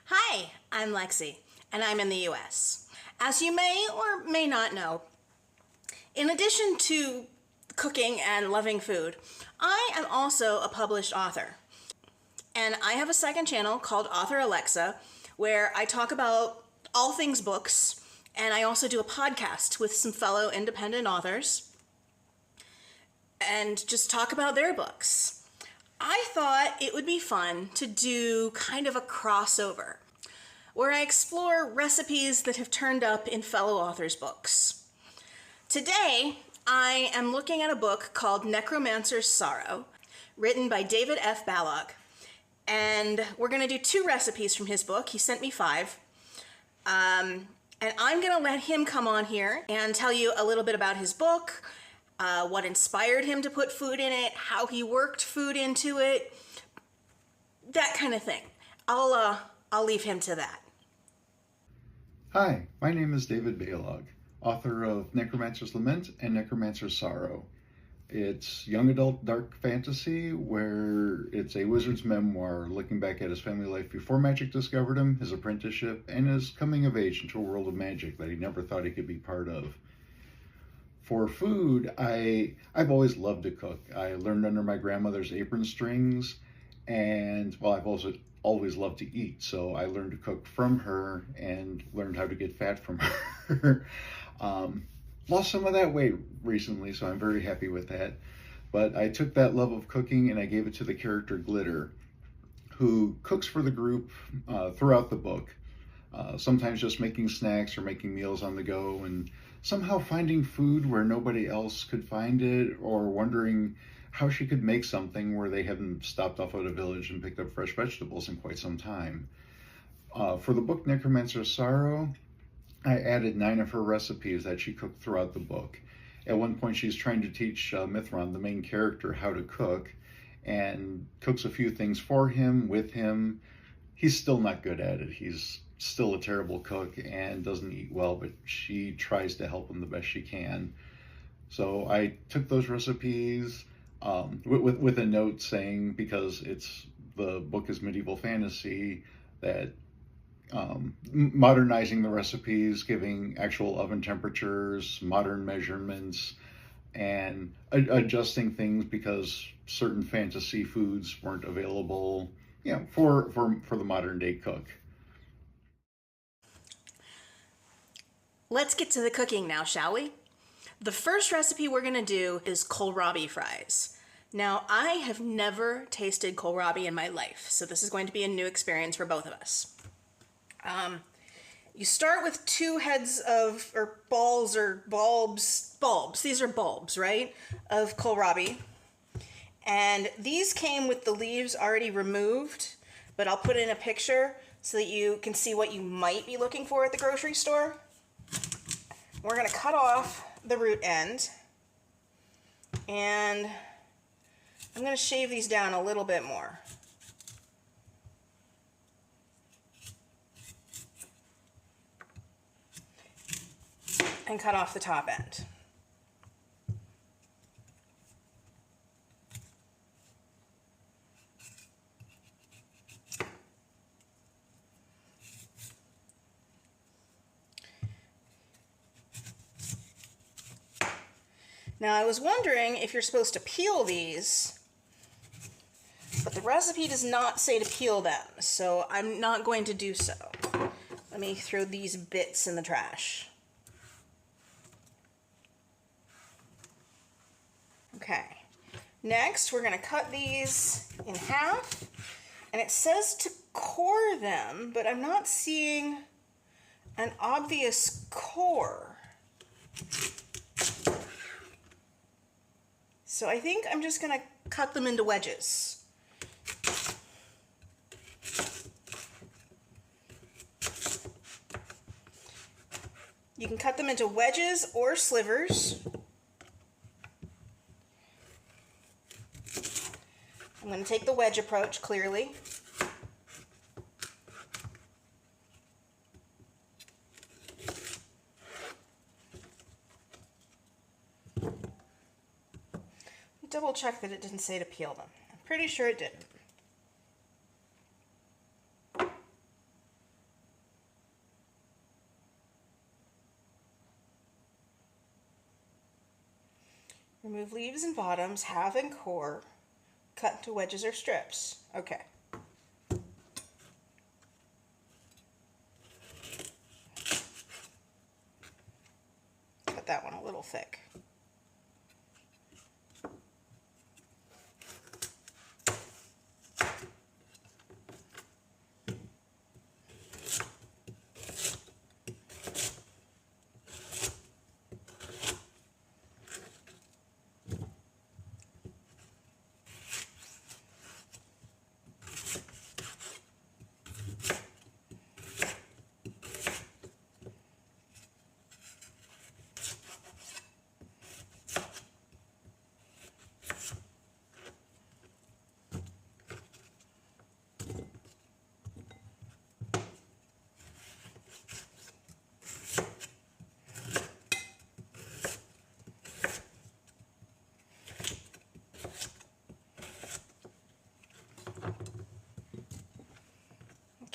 Hi, I'm Lexi, and I'm in the US. As you may or may not know, in addition to cooking and loving food, I am also a published author. And I have a second channel called Author Alexa, where I talk about all things books, and I also do a podcast with some fellow independent authors and just talk about their books. I thought it would be fun to do kind of a crossover where I explore recipes that have turned up in fellow authors' books. Today, I am looking at a book called Necromancers Sorrow, written by David F Balog. And we're going to do 2 recipes from his book. He sent me 5. And I'm going to let him come on here and tell you a little bit about his book, what inspired him to put food in it, how he worked food into it, that kind of thing. I'll leave him to that. Hi, my name is David Balog, author of Necromancer's Lament and Necromancer's Sorrow. It's young adult dark fantasy where it's a wizard's memoir looking back at his family life before magic discovered him, his apprenticeship, and his coming of age into a world of magic that he never thought he could be part of. For food, I've always loved to cook. I learned under my grandmother's apron strings, and I've also always loved to eat, so I learned to cook from her and learned how to get fat from her. Lost some of that weight recently, so I'm very happy with that. But I took that love of cooking and I gave it to the character Glitter, who cooks for the group throughout the book. Sometimes just making snacks or making meals on the go, and somehow finding food where nobody else could find it, or wondering how she could make something where they haven't stopped off at a village and picked up fresh vegetables in quite some time. For the book Necromancer's Sorrow, I added 9 of her recipes that she cooked throughout the book. At one point she's trying to teach Mithron, the main character, how to cook, and cooks a few things for him, with him. He's still not good at it. He's still a terrible cook and doesn't eat well, but she tries to help him the best she can. So I took those recipes with a note saying, because the book is medieval fantasy, that modernizing the recipes, giving actual oven temperatures, modern measurements, and adjusting things because certain fantasy foods weren't available, for the modern day cook. Let's get to the cooking now, shall we? The first recipe we're going to do is kohlrabi fries. Now, I have never tasted kohlrabi in my life, so this is going to be a new experience for both of us. You start with 2 heads of, or balls, or bulbs, these are bulbs, right, of kohlrabi. And these came with the leaves already removed, but I'll put in a picture so that you can see what you might be looking for at the grocery store. We're going to cut off the root end, and I'm going to shave these down a little bit more. And cut off the top end. Now, I was wondering if you're supposed to peel these, but the recipe does not say to peel them, so I'm not going to do so. Let me throw these bits in the trash. Okay, next we're going to cut these in half, and it says to core them, but I'm not seeing an obvious core. So I think I'm just going to cut them into wedges. You can cut them into wedges or slivers. I'm going to take the wedge approach, clearly. Double check that it didn't say to peel them. I'm pretty sure it didn't. Remove leaves and bottoms, halve and core, cut into wedges or strips. Okay. Cut that one a little thick.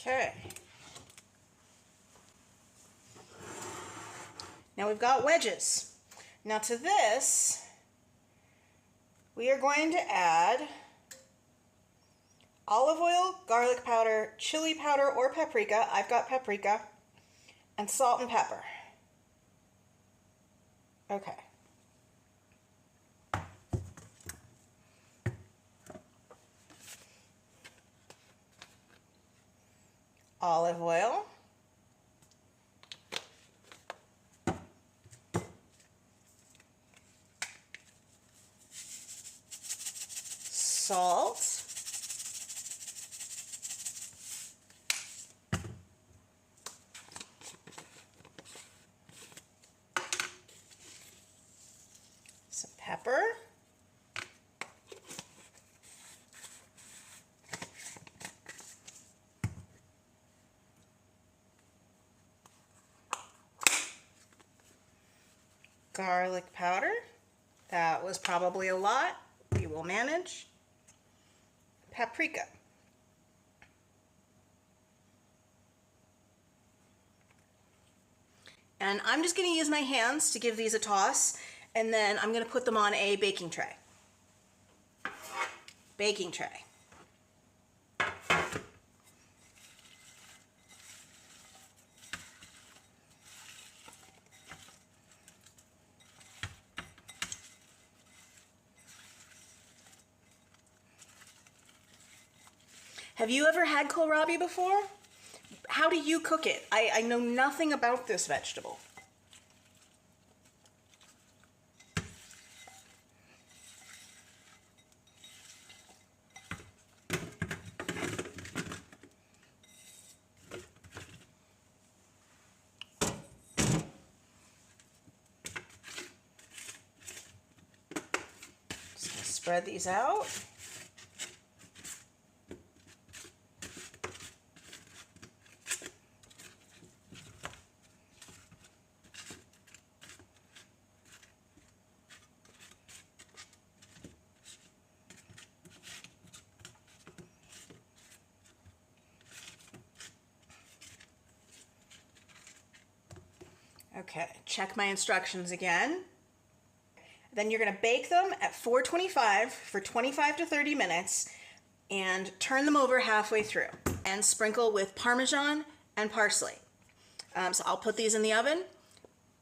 Okay. Now we've got wedges. Now to this, we are going to add olive oil, garlic powder, chili powder or paprika. I've got paprika, and salt and pepper. Okay. Olive oil. Salt. Some pepper. Garlic powder. That was probably a lot. We will manage. Paprika. And I'm just going to use my hands to give these a toss, and then I'm going to put them on a baking tray. Baking tray. Have you ever had kohlrabi before? How do you cook it? I know nothing about this vegetable. Just gonna spread these out. Okay, check my instructions again. Then you're going to bake them at 425 for 25 to 30 minutes and turn them over halfway through and sprinkle with Parmesan and parsley. So I'll put these in the oven.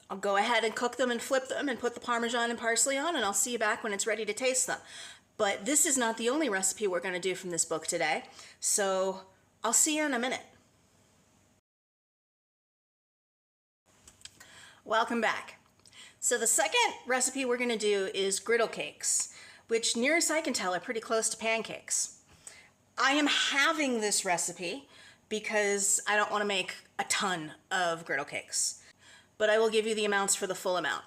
I'll go ahead and cook them and flip them and put the Parmesan and parsley on, and I'll see you back when it's ready to taste them. But this is not the only recipe we're going to do from this book today, so I'll see you in a minute. Welcome back. So the second recipe we're going to do is griddle cakes, which near as I can tell are pretty close to pancakes. I am having this recipe because I don't want to make a ton of griddle cakes, but I will give you the amounts for the full amount.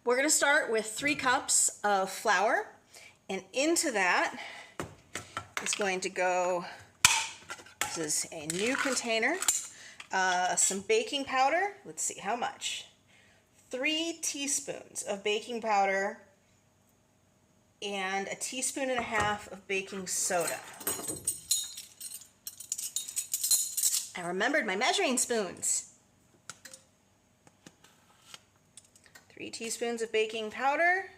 We're going to start with 3 cups of flour, and into that is going to go, this is a new container, some baking powder. Let's see, how much? 3 teaspoons of baking powder and a teaspoon and a half of baking soda. I remembered my measuring spoons. 3 3 teaspoons of baking powder.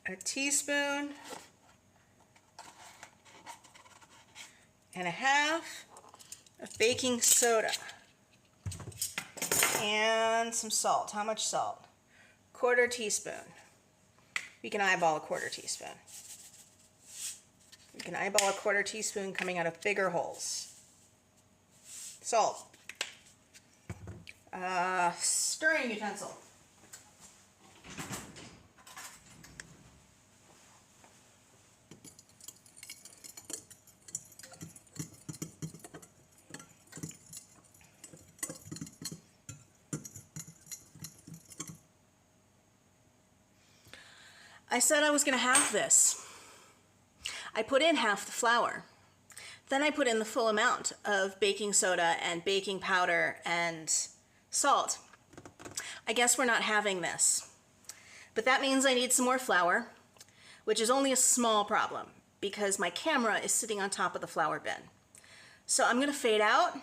A teaspoon and a half of baking soda. And some salt. How much salt? 1/4 teaspoon. We can eyeball a 1/4 teaspoon. We can eyeball a 1/4 teaspoon coming out of bigger holes. Salt. Stirring utensil. I said I was going to halve this. I put in half the flour. Then I put in the full amount of baking soda and baking powder and salt. I guess we're not having this. But that means I need some more flour, which is only a small problem because my camera is sitting on top of the flour bin. So I'm going to fade out. I'm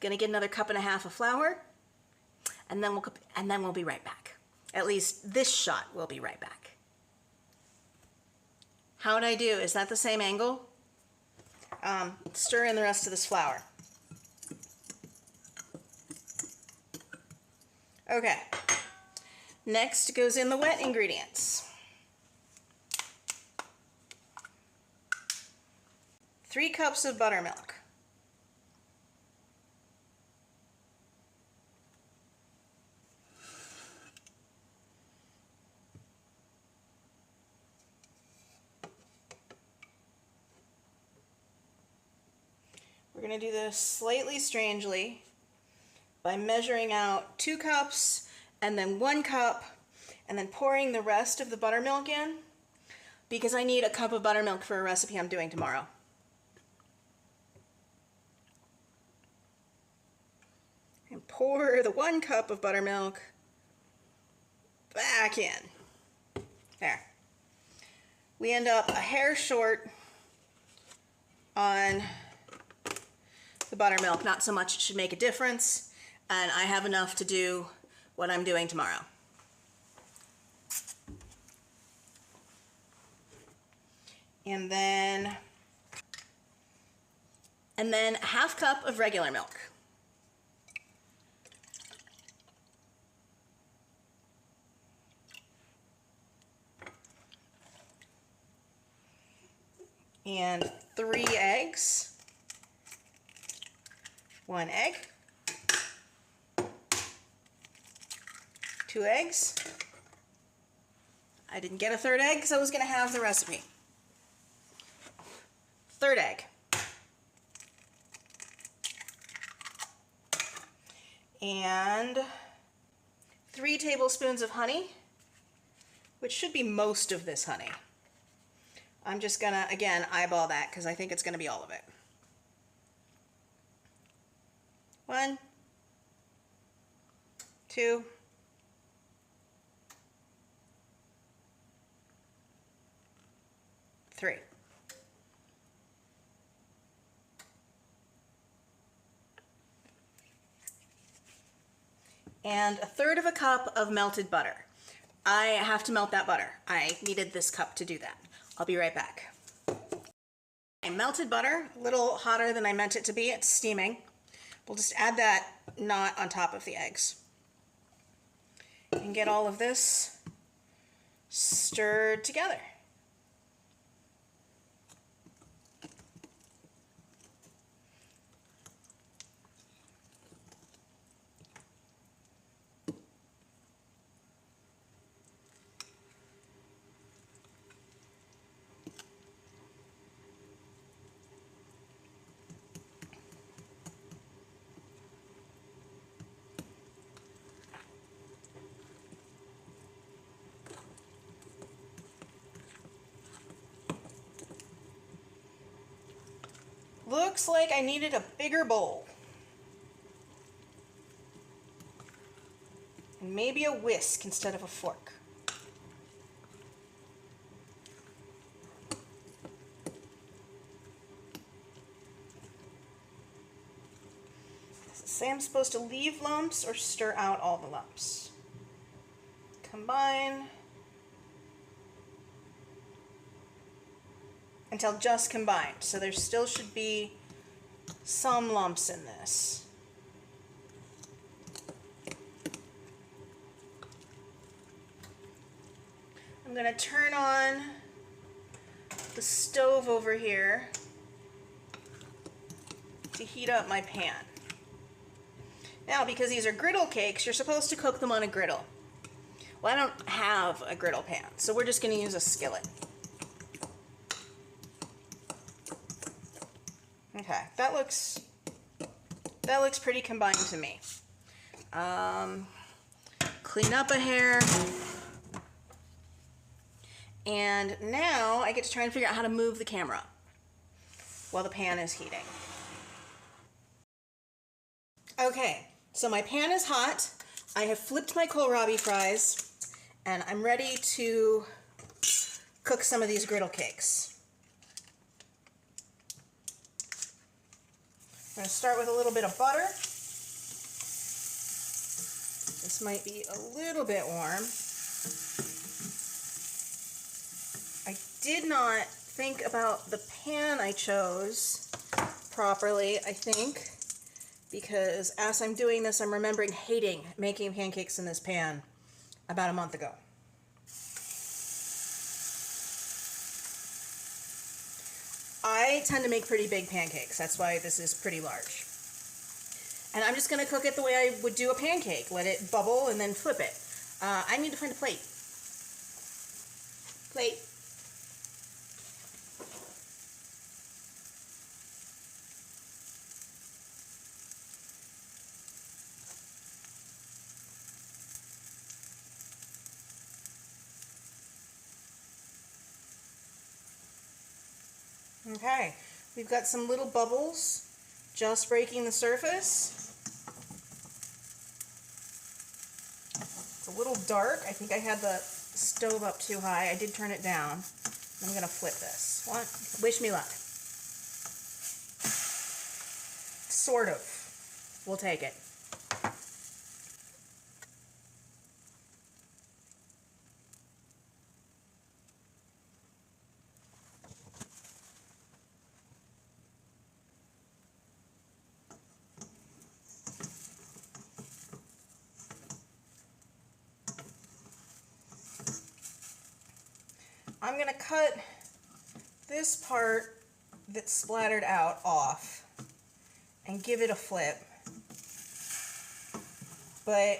going to get another 1.5 cups of flour, and then we'll be right back. At least this shot will be right back. How'd I do? Is that the same angle? Stir in the rest of this flour. Okay. Next goes in the wet ingredients. 3 cups of buttermilk. We're going to do this slightly strangely by measuring out 2 cups and then 1 cup and then pouring the rest of the buttermilk in because I need a cup of buttermilk for a recipe I'm doing tomorrow. And pour the 1 cup of buttermilk back in. There. We end up a hair short on the buttermilk. Not so much it should make a difference, and I have enough to do what I'm doing tomorrow. And then a 1/2 cup of regular milk. And 3 eggs. 1 egg. 2 eggs. I didn't get a 3rd egg because I was going to have the recipe. 3rd egg. And 3 tablespoons of honey, which should be most of this honey. I'm just going to, again, eyeball that because I think it's going to be all of it. 1, 2, 3. And 1/3 cup of melted butter. I have to melt that butter. I needed this cup to do that. I'll be right back. Melted butter, a little hotter than I meant it to be. It's steaming. We'll just add that not on top of the eggs. And get all of this stirred together. Looks like I needed a bigger bowl. And maybe a whisk instead of a fork. say I'm supposed to leave lumps or stir out all the lumps. Combine until just combined. So there still should be some lumps in this. I'm going to turn on the stove over here to heat up my pan. Now, because these are griddle cakes, you're supposed to cook them on a griddle. Well, I don't have a griddle pan, so we're just going to use a skillet. Okay, that looks pretty combined to me. Clean up a hair. And now I get to try and figure out how to move the camera while the pan is heating. Okay, so my pan is hot. I have flipped my kohlrabi fries, and I'm ready to cook some of these griddle cakes. I'm going to start with a little bit of butter. This might be a little bit warm. I did not think about the pan I chose properly, I think, because as I'm doing this, I'm remembering hating making pancakes in this pan about a month ago. I tend to make pretty big pancakes. That's why this is pretty large. And I'm just going to cook it the way I would do a pancake. Let it bubble and then flip it. I need to find a plate. Plate. Okay, we've got some little bubbles just breaking the surface. It's a little dark. I think I had the stove up too high. I did turn it down. I'm going to flip this. What? Wish me luck. Sort of. We'll take it. I'm going to cut this part that's splattered out off and give it a flip. But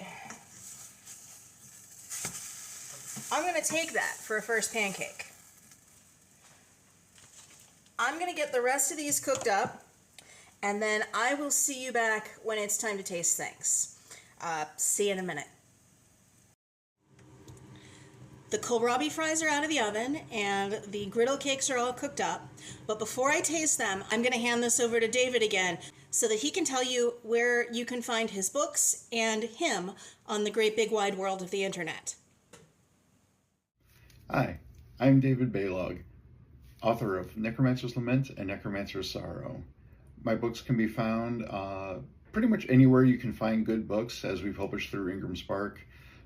I'm going to take that for a first pancake. I'm going to get the rest of these cooked up, and then I will see you back when it's time to taste things. See you in a minute. The kohlrabi fries are out of the oven and the griddle cakes are all cooked up. But before I taste them, I'm going to hand this over to David again so that he can tell you where you can find his books and him on the great big wide world of the internet. Hi, I'm David Balog, author of Necromancers Lament and Necromancers Sorrow. My books can be found pretty much anywhere you can find good books, as we publish through Ingram Spark.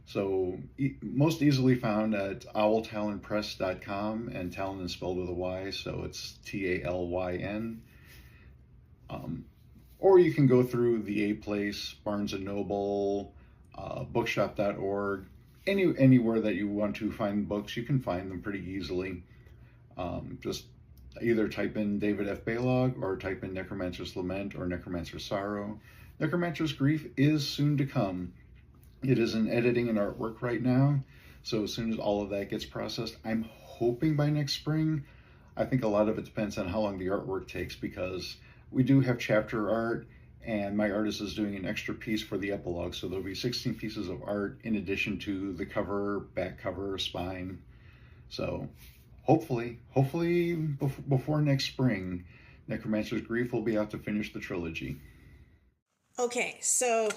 So most easily found at owltalonpress.com, and Talon is spelled with a Y, so it's Talyn. Or you can go through the A Place, Barnes & Noble, bookshop.org, anywhere that you want to find books, you can find them pretty easily. Just either type in David F Balog or type in Necromancer's Lament or Necromancer's Sorrow. Necromancer's Grief is soon to come. It is in editing and artwork right now, so as soon as all of that gets processed, I'm hoping by next spring. I think a lot of it depends on how long the artwork takes, because we do have chapter art, and my artist is doing an extra piece for the epilogue, so there'll be 16 pieces of art in addition to the cover, back cover, spine. So hopefully before next spring, Necromancer's Grief will be out to finish the trilogy. Okay, so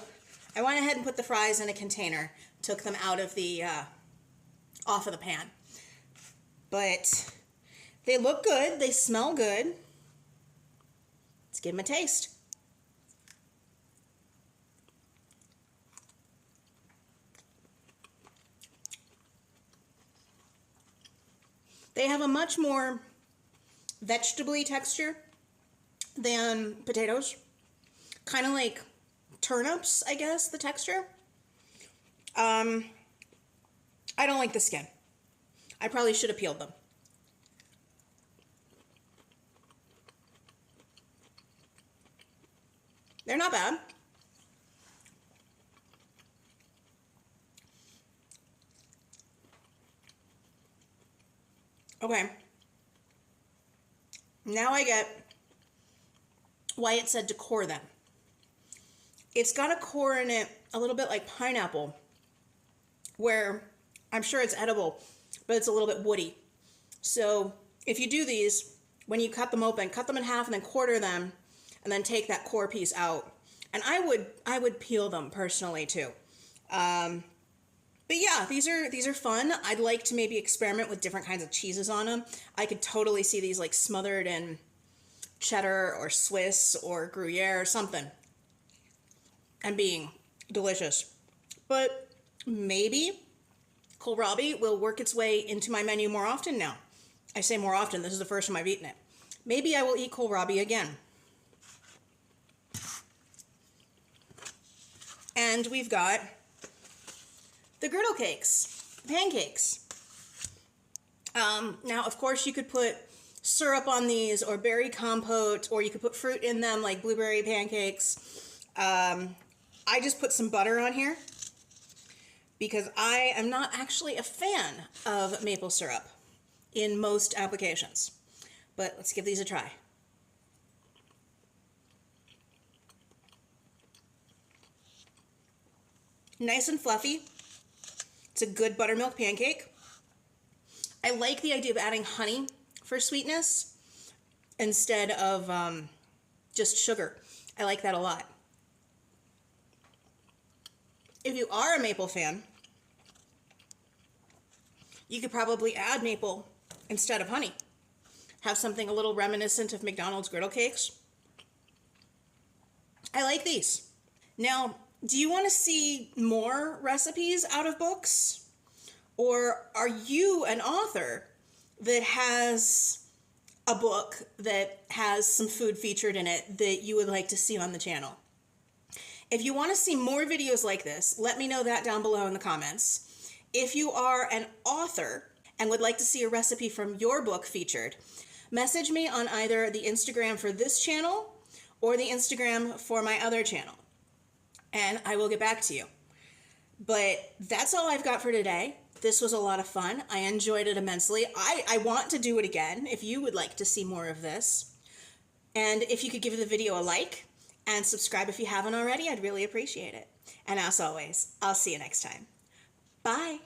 I went ahead and put the fries in a container, took them out of the, off of the pan. But they look good, they smell good. Let's give them a taste. They have a much more vegetable-y texture than potatoes. Kind of like turnips, I guess, the texture. I don't like the skin. I probably should have peeled them. They're not bad. Okay. Now I get why it said to core them. It's got a core in it a little bit like pineapple, where I'm sure it's edible, but it's a little bit woody. So if you do these, when you cut them open, cut them in half and then quarter them, and then take that core piece out. And I would peel them personally too. But yeah, these are fun. I'd like to maybe experiment with different kinds of cheeses on them. I could totally see these like smothered in cheddar or Swiss or Gruyere or something, and being delicious. But maybe kohlrabi will work its way into my menu more often now. I say more often, this is the first time I've eaten it. Maybe I will eat kohlrabi again. And we've got the griddle cakes, pancakes. Now, of course, you could put syrup on these or berry compote, or you could put fruit in them like blueberry pancakes. I just put some butter on here because I am not actually a fan of maple syrup in most applications. But let's give these a try. Nice and fluffy. It's a good buttermilk pancake. I like the idea of adding honey for sweetness instead of just sugar. I like that a lot. If you are a maple fan, you could probably add maple instead of honey. Have something a little reminiscent of McDonald's griddle cakes. I like these. Now, do you want to see more recipes out of books? Or are you an author that has a book that has some food featured in it that you would like to see on the channel? If you want to see more videos like this, let me know that down below in the comments. If you are an author and would like to see a recipe from your book featured, message me on either the Instagram for this channel or the Instagram for my other channel, and I will get back to you. But that's all I've got for today. This was a lot of fun. I enjoyed it immensely. I want to do it again if you would like to see more of this. And if you could give the video a like and subscribe if you haven't already, I'd really appreciate it. And as always, I'll see you next time. Bye.